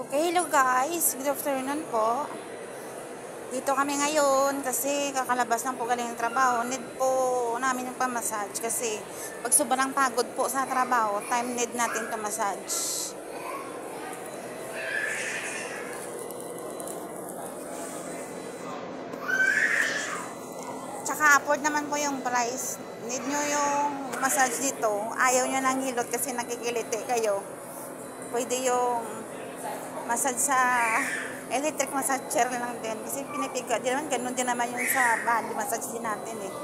Okay, hello guys. Good afternoon po. Dito kami ngayon kasi kakalabas lang po galing ng trabaho. Need po namin yung pamassage kasi pag sobrang pagod po sa trabaho, time need natin to massage. Tsaka afford naman po yung price. Need nyo yung massage dito. Ayaw nyo ng hilot kasi nakikiliti kayo. Pwede yung massage sa electric massage chair lang din. Kasi pinipiga din naman. Ganun din naman yung sa body massage din natin eh.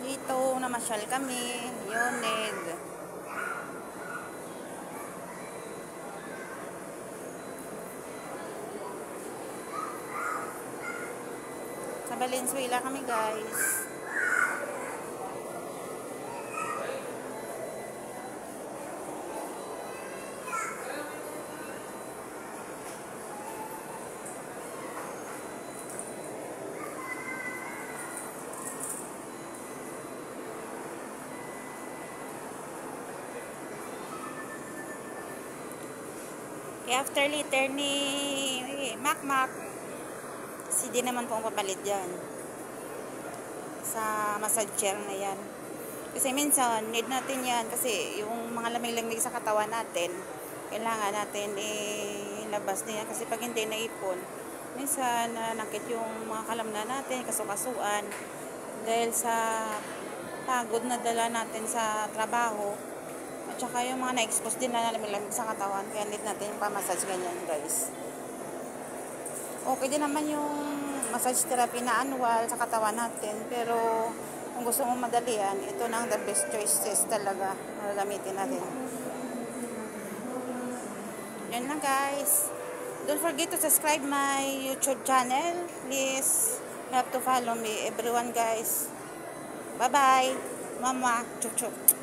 Dito namasyal kami. Yuneg. Sa Valenzuela kami guys. Kaya after later ni Mac, si di naman po ang papalit dyan sa massage chair na yan. Kasi minsan, need natin yan kasi yung mga lamig-lamig sa katawan natin, kailangan natin ilabas na yan kasi pag hindi naipon, minsan nakit yung mga kalamnan natin, kasukasuan, dahil sa pagod na dala natin sa trabaho. At saka yung mga na-expose din na lamig-lamig sa katawan. Kaya need natin yung pa-massage ganyan guys. Okay din naman yung massage therapy na annual sa katawan natin. Pero kung gusto mo madalian, ito nang the best choices talaga na gamitin natin. Yan lang guys. Don't forget to subscribe my YouTube channel. Please, you have to follow me everyone guys. Bye-bye. Mama. Chup-chup.